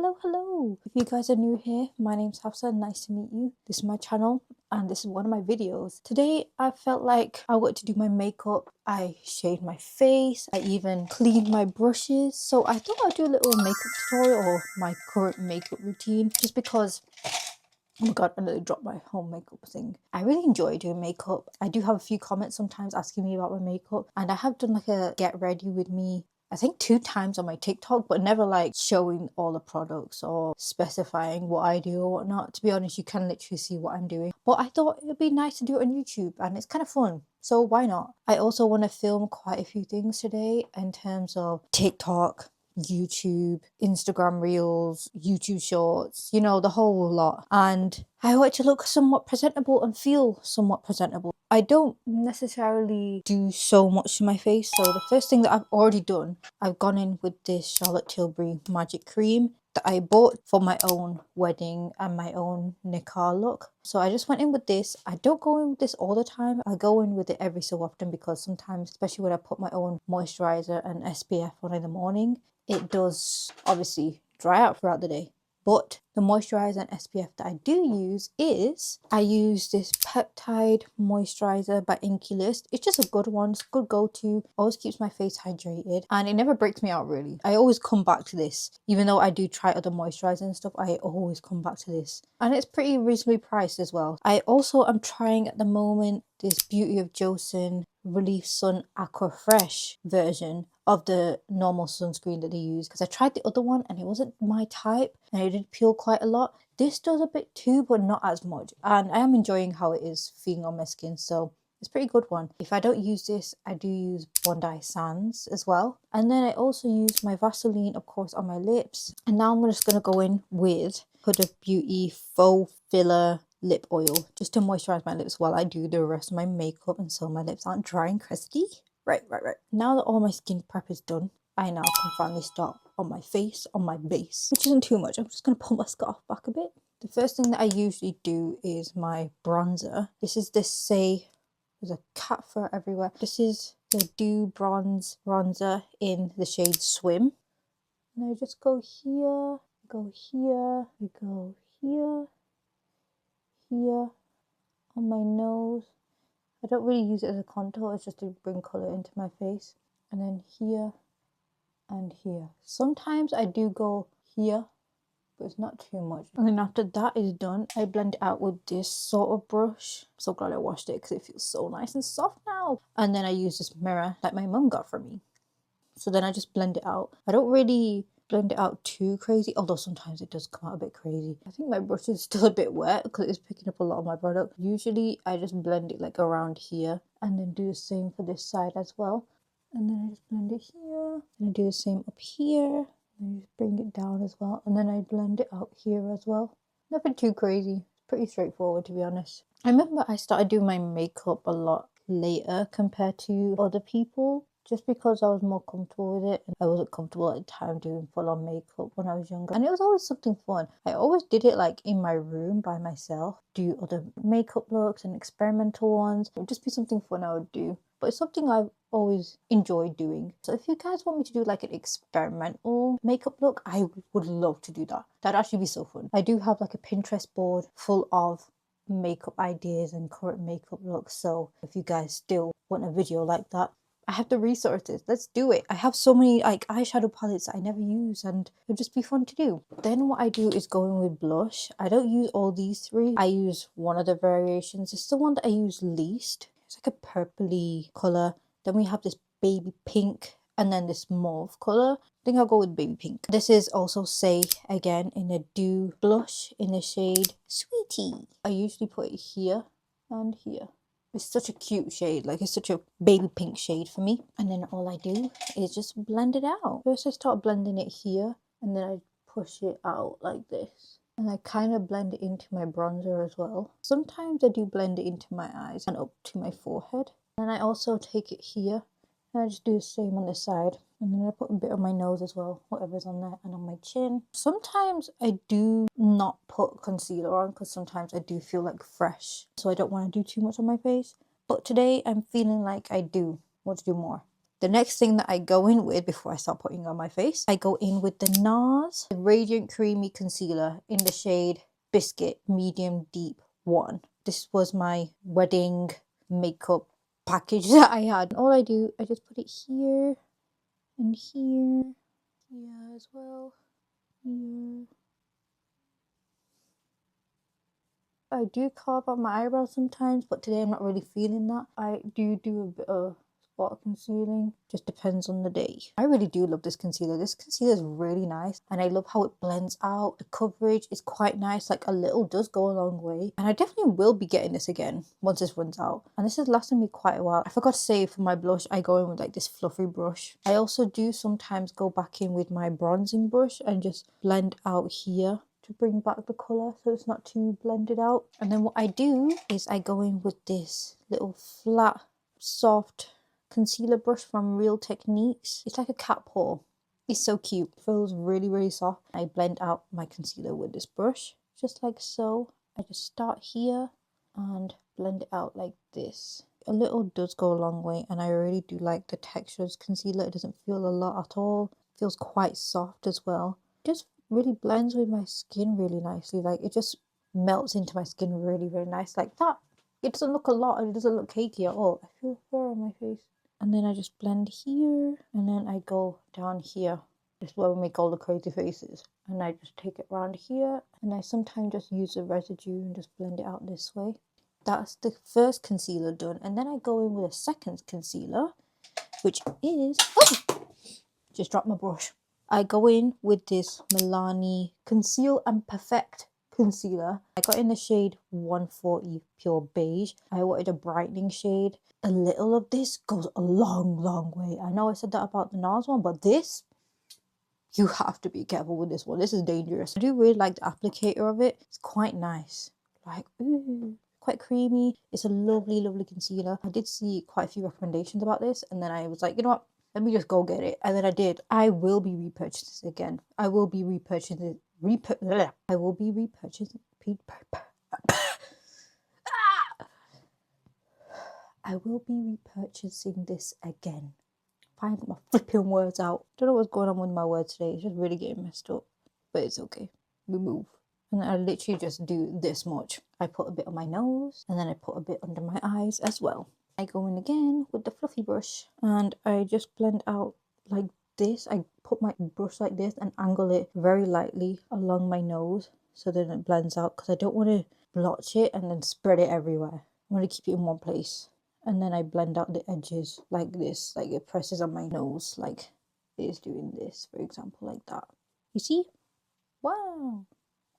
Hello. If you guys are new here, my name's Hafsa. Nice to meet you. This is my channel and this is one of my videos. Today, I felt like I wanted to do my makeup. I shaved my face. I even cleaned my brushes. So I thought I'd do a little makeup tutorial of my current makeup routine just because oh my god, I nearly dropped my whole makeup thing. I really enjoy doing makeup. I do have a few comments sometimes asking me about my makeup, and I have done like a get ready with me I think 2 times on my TikTok, but never like showing all the products or specifying what I do or whatnot. To be honest, you can literally see what I'm doing. But I thought it would be nice to do it on YouTube and it's kind of fun. So why not? I also want to film quite a few things today in terms of TikTok, YouTube, Instagram Reels, YouTube Shorts, you know, the whole lot. And I want to look somewhat presentable and feel somewhat presentable. I don't necessarily do so much to my face. So the first thing that I've already done, I've gone in with this Charlotte Tilbury Magic Cream that I bought for my own wedding and my own nikah look. So I just went in with this. I don't go in with this all the time. I go in with it every so often because sometimes, especially when I put my own moisturizer and SPF on in the morning, it does obviously dry out throughout the day. But the moisturizer and SPF that I do use is, I use this Peptide Moisturizer by Inkey List. It's just a good one. It's a good go-to. Always keeps my face hydrated and it never breaks me out really. I always come back to this. Even though I do try other moisturizers and stuff, I always come back to this. And it's pretty reasonably priced as well. I also am trying at the moment this Beauty of Joseon Relief Sun Aqua Fresh version of the normal sunscreen that they use, because I tried the other one and it wasn't my type and it did peel quite a lot. This does a bit too, but not as much, and I am enjoying how it is feeling on my skin, so it's a pretty good one. If I don't use this, I do use Bondi Sands as well. And then I also use my Vaseline, of course, on my lips. And now I'm just going to go in with Huda Beauty Faux Filler Lip Oil just to moisturize my lips while I do the rest of my makeup and so my lips aren't dry and crusty. Right. Now that all my skin prep is done, I now can finally start on my face, on my base, which isn't too much. I'm just going to pull my scarf back a bit. The first thing that I usually do is my bronzer. This is the Say, there's a cat fur everywhere. This is the Dew Bronze Bronzer in the shade Swim. And I just go here, go here, I go here, here, on my nose. I don't really use it as a contour, it's just to bring colour into my face. And then here and here. Sometimes I do go here, but it's not too much. And then after that is done, I blend it out with this sort of brush. I'm so glad I washed it because it feels so nice and soft now. And then I use this mirror that my mum got for me. So then I just blend it out. I don't really blend it out too crazy, although sometimes it does come out a bit crazy. I think my brush is still a bit wet because it's picking up a lot of my product. Usually I just blend it like around here and then do the same for this side as well. And then I just blend it here and I do the same up here and I just bring it down as well, and then I blend it out here as well. Nothing too crazy, it's pretty straightforward to be honest. I remember I started doing my makeup a lot later compared to other people, just because I was more comfortable with it and I wasn't comfortable at the time doing full-on makeup when I was younger, and it was always something fun. I always did it like in my room by myself, do other makeup looks and experimental ones. It would just be something fun I would do, but it's something I've always enjoyed doing. So if you guys want me to do like an experimental makeup look, I would love to do that. That'd actually be so fun. I do have like a Pinterest board full of makeup ideas and current makeup looks, so if you guys still want a video like that, I have the resources. Let's do it. I have so many like eyeshadow palettes that I never use and it'll just be fun to do. Then what I do is go in with blush. I don't use all these three. I use one of the variations. It's the one that I use least. It's like a purpley colour. Then we have this baby pink and then this mauve colour. I think I'll go with baby pink. This is also Say again in a Dew blush in the shade Sweetie. I usually put it here and here. It's such a cute shade, like it's such a baby pink shade for me. And then all I do is just blend it out. First I start blending it here and then I push it out like this. And I kind of blend it into my bronzer as well. Sometimes I do blend it into my eyes and up to my forehead. And I also take it here and I just do the same on the side. And then I put a bit on my nose as well, whatever's on there, and on my chin. Sometimes I do not put concealer on because sometimes I do feel like fresh, so I don't want to do too much on my face. But today I'm feeling like I do want to do more. The next thing that I go in with before I start putting on my face, I go in with the NARS Radiant Creamy Concealer in the shade Biscuit Medium Deep 1. This was my wedding makeup package that I had. All I do, I just put it here and here as well. Here. I do carve out my eyebrows sometimes, but today I'm not really feeling that. I do a bit of spot concealing, just depends on the day. I really do love this concealer. This concealer is really nice, and I love how it blends out. The coverage is quite nice, like a little does go a long way, and I definitely will be getting this again once this runs out. And this has lasted me quite a while. I forgot to say, for my blush, I go in with like this fluffy brush. I also do sometimes go back in with my bronzing brush and just blend out here to bring back the colour so it's not too blended out. And then what I do is I go in with this little flat, soft concealer brush from Real Techniques. It's like a cat paw. It's so cute. It feels really, really soft. I blend out my concealer with this brush, just like so. I just start here and blend it out like this. A little does go a long way, and I really do like the texture of this concealer. It doesn't feel a lot at all. It feels quite soft as well. Just really blends with my skin really nicely. Like, it just melts into my skin really, really nice like that. It doesn't look a lot, and it doesn't look cakey at all. I feel fur on my face. And then I just blend here, and then I go down here. This is where we make all the crazy faces. And I just take it around here, and I sometimes just use the residue and just blend it out this way. That's the first concealer done. And then I go in with a second concealer, which is... Oh! Just dropped my brush. I go in with this Milani Conceal and Perfect concealer. I got in the shade 140 Pure Beige. I wanted a brightening shade. A little of this goes a long, long way. I know I said that about the NARS one, but this, you have to be careful with this one. This is dangerous. I do really like the applicator of it. It's quite nice. Like, ooh, quite creamy. It's a lovely, lovely concealer. I did see quite a few recommendations about this, and then I was like, you know what? Let me just go get it. And then I did. I will be repurchasing again. I will be repurchasing. I will be repurchasing. I will be repurchasing this again. Find my flipping words out. Don't know what's going on with my words today. It's just really getting messed up. But it's okay. We move. And then I literally just do this much. I put a bit on my nose, and then I put a bit under my eyes as well. I go in again with the fluffy brush, and I just blend out like this. I put my brush like this and angle it very lightly along my nose so that it blends out, because I don't want to blotch it and then spread it everywhere. I want to keep it in one place. And then I blend out the edges like this, like it presses on my nose, like it is doing this, for example, like that. You see? Wow!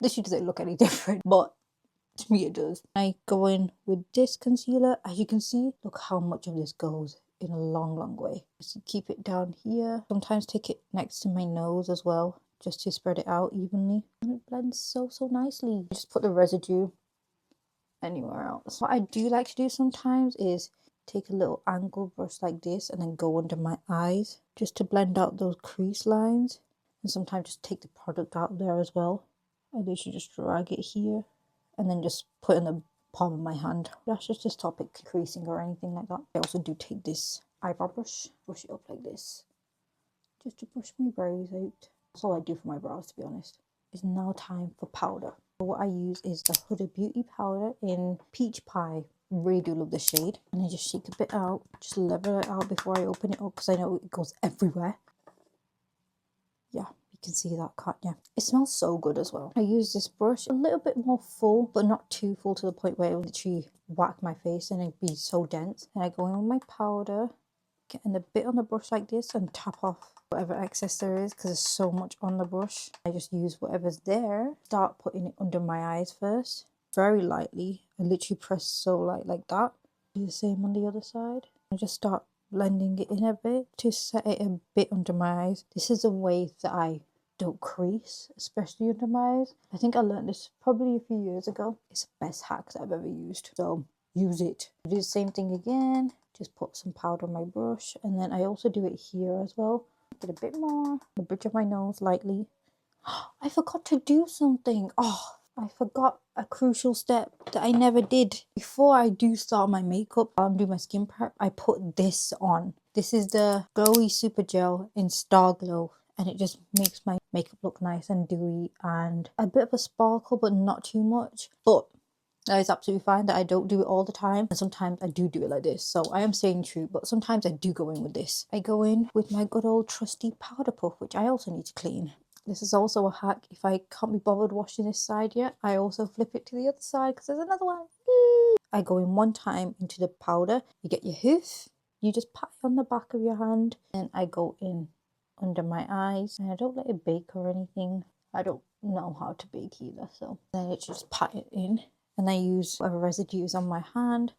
This doesn't look any different, but to me it does. I go in with this concealer. As you can see, look how much of this goes in a long, long way. Just keep it down here. Sometimes take it next to my nose as well, just to spread it out evenly. And it blends so, so nicely. Just put the residue anywhere else. What I do like to do sometimes is take a little angled brush like this and then go under my eyes just to blend out those crease lines. And sometimes just take the product out there as well. I literally just drag it here and then just put in the palm of my hand. That's just to stop it creasing or anything like that. I also do take this eyebrow brush, brush it up like this, just to brush my brows out. That's all I do for my brows, to be honest. It's now time for powder. What I use is the Huda Beauty powder in Peach Pie. Really do love the shade. And I just shake a bit out, just level it out before I open it up, because I know it goes everywhere. Yeah. Can see that, can't you? It smells so good as well. I use this brush a little bit more full, but not too full to the point where it will literally whack my face and it'd be so dense. And I go in with my powder, getting a bit on the brush like this, and tap off whatever excess there is, because there's so much on the brush. I just use whatever's there. Start putting it under my eyes first, very lightly. I literally press so light like that. Do the same on the other side. I just start blending it in a bit to set it a bit under my eyes. This is a way that I don't crease, especially under my eyes. I think I learned this probably a few years ago. It's the best hack that I've ever used, so use it. I do the same thing again, just put some powder on my brush, and then I also do it here as well. Get a bit more, the bridge of my nose lightly. I forgot to do something. Oh, I forgot a crucial step that I never did. Before I do start my makeup, do my skin prep, I put this on This is the Glowy Super Gel in Star Glow, and it just makes my makeup look nice and dewy and a bit of a sparkle, but not too much. But that is absolutely fine that I don't do it all the time, and sometimes I do it like this. So I am staying true, but sometimes I do go in with this. I go in with my good old trusty powder puff, which I also need to clean. This is also a hack. If I can't be bothered washing this side yet, I also flip it to the other side because there's another one. I go in one time into the powder. You get your hoof. You just pat it on the back of your hand, and I go in under my eyes, and I don't let it bake or anything. I don't know how to bake either, so then I just pat it in, and I use whatever residue is on my hand,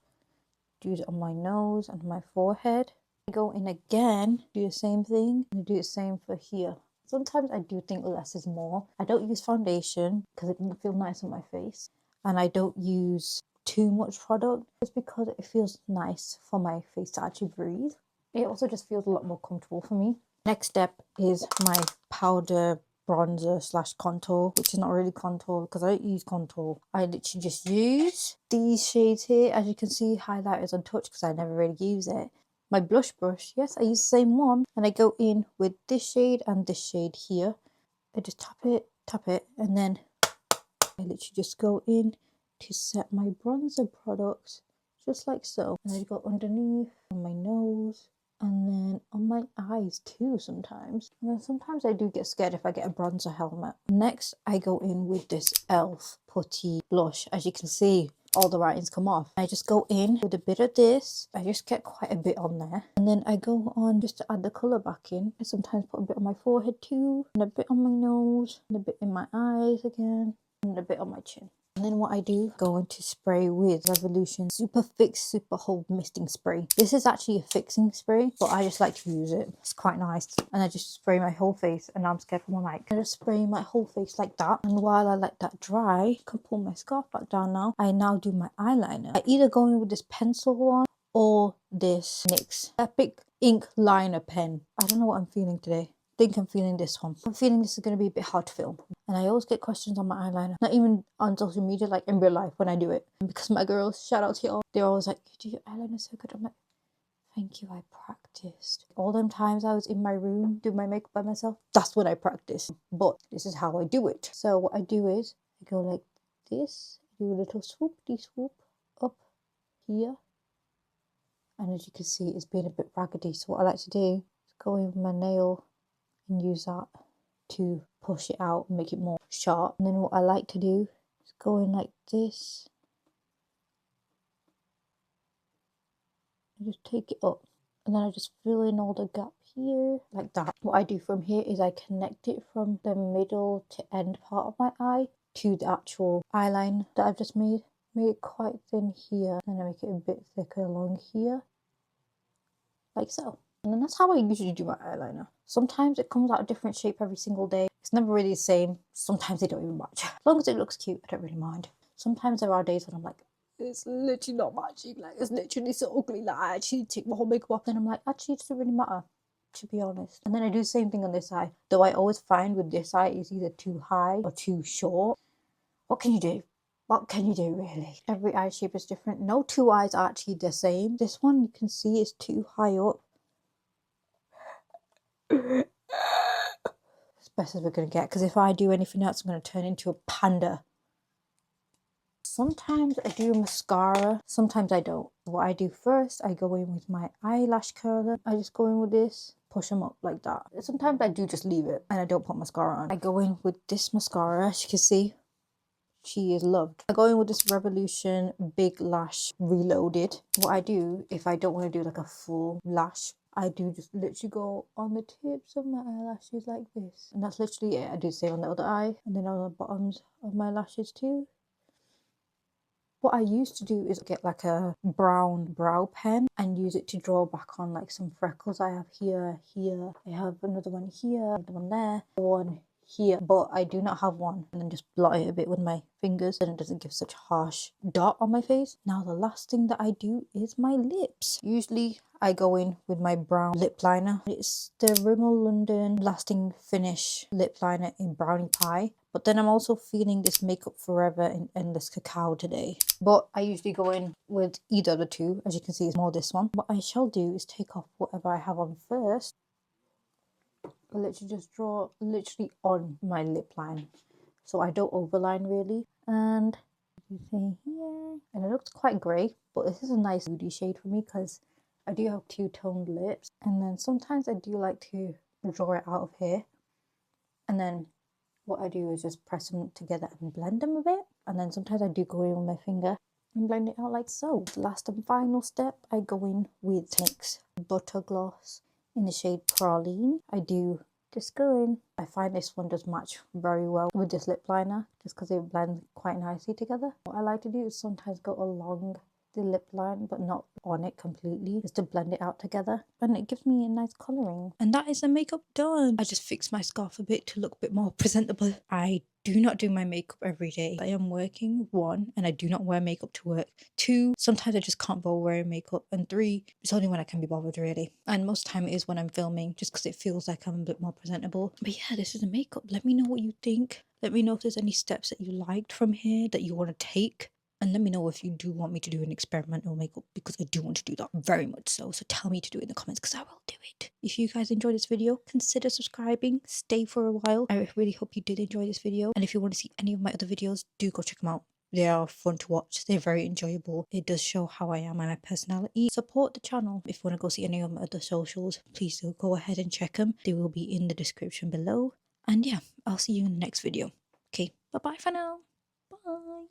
use it on my nose and my forehead. I go in again, do the same thing, and do the same for here. Sometimes I do think less is more. I don't use foundation because it doesn't feel nice on my face, and I don't use too much product just because it feels nice for my face to actually breathe. It also just feels a lot more comfortable for me. Next step is my powder bronzer slash contour, which is not really contour because I don't use contour. I literally just use these shades here. As you can see, highlight is untouched because I never really use it. My blush brush, yes, I use the same one, and I go in with this shade and this shade here. I just tap it, and then I literally just go in to set my bronzer products, just like so. And I go underneath, on my nose, and then on my eyes too sometimes. And then sometimes I do get scared if I get a bronzer helmet. Next, I go in with this e.l.f. putty blush. As you can see, all the writings come off. I just go in with a bit of this. I just get quite a bit on there. And then I go on just to add the colour back in. I sometimes put a bit on my forehead too, and a bit on my nose, and a bit in my eyes again, and a bit on my chin. And then what I do, go into spray with Revolution Super Fix Super Hold Misting Spray. This is actually a fixing spray, but I just like to use it. It's quite nice. And I just spray my whole face, and now I'm scared for my mic. I just spray my whole face like that. And while I let that dry, I can pull my scarf back down now. I now do my eyeliner. I either go in with this pencil one or this NYX Epic Ink Liner pen. I don't know what I'm feeling today. I think I'm feeling this one. I'm feeling this is going to be a bit hard to film. And I always get questions on my eyeliner. Not even on social media, like in real life when I do it. Because my girls, shout out to y'all, they're always like, you do your eyeliner so good. I'm like, thank you, I practiced. All them times I was in my room doing my makeup by myself, that's when I practice. But this is how I do it. So what I do is, I go like this, do a little swoop up here. And as you can see, it's been a bit raggedy. So what I like to do is go in with my nail and use that to push it out and make it more sharp. And then what I like to do is go in like this and just take it up, and then I just fill in all the gap here like that. What I do from here is I connect it from the middle to end part of my eye to the actual eyeline that I've just made. Make it quite thin here, and I make it a bit thicker along here like so. And then that's how I usually do my eyeliner. Sometimes it comes out a different shape every single day. It's never really the same. Sometimes they don't even match. As long as it looks cute, I don't really mind. Sometimes there are days when I'm like, it's literally not matching. Like, it's literally so ugly. Like, I actually take my whole makeup off. Then I'm like, actually, it doesn't really matter, to be honest. And then I do the same thing on this eye. Though I always find with this eye, it's either too high or too short. What can you do? What can you do, really? Every eye shape is different. No two eyes are actually the same. This one, you can see, is too high up. As best as we're going to get, because if I do anything else, I'm going to turn into a panda. Sometimes I do mascara, sometimes I don't. What I do first, I go in with my eyelash curler. I just go in with this, push them up like that. Sometimes I do just leave it and I don't put mascara on. I go in with this mascara, as you can see. She is loved. I go in with this Revolution Big Lash Reloaded. What I do, if I don't want to do like a full lash, I do just literally go on the tips of my eyelashes like this. And that's literally it. I do the same on the other eye and then on the bottoms of my lashes too. What I used to do is get like a brown brow pen and use it to draw back on like some freckles I have here. I have another one here, another one there, one here, but I do not have one. And then just blot it a bit with my fingers, and it doesn't give such a harsh dot on my face. Now the last thing that I do is my lips. Usually I go in with my brown lip liner. It's the Rimmel London Lasting Finish lip liner in Brownie Pie. But then I'm also feeling this Makeup Forever in Endless Cacao today. But I usually go in with either of the two. As you can see, it's more this one. What I shall do is take off whatever I have on first. I literally just draw literally on my lip line, so I don't overline really. And you see here, and it looks quite grey, but this is a nice moody shade for me because I do have two-toned lips. And then sometimes I do like to draw it out of here, and then what I do is just press them together and blend them a bit. And then sometimes I do go in with my finger and blend it out like so. Last and final step, I go in with NYX Butter Gloss in the shade Praline. I do just go in. I find this one does match very well with this lip liner just because it blends quite nicely together. What I like to do is sometimes go along the lip line but not on it completely, just to blend it out together, and it gives me a nice colouring. And that is the makeup done. I just fixed my scarf a bit to look a bit more presentable. I do not do my makeup every day. I am working, 1, and I do not wear makeup to work. 2, sometimes I just can't bother wearing makeup. And 3, it's only when I can be bothered really. And most time it is when I'm filming, just because it feels like I'm a bit more presentable. But yeah, this is the makeup. Let me know what you think. Let me know if there's any steps that you liked from here that you want to take. And let me know if you do want me to do an experimental makeup, because I do want to do that very much so. So tell me to do it in the comments because I will do it. If you guys enjoyed this video, consider subscribing. Stay for a while. I really hope you did enjoy this video. And if you want to see any of my other videos, do go check them out. They are fun to watch. They're very enjoyable. It does show how I am and my personality. Support the channel. If you want to go see any of my other socials, please do go ahead and check them. They will be in the description below. And yeah, I'll see you in the next video. Okay, bye-bye for now. Bye.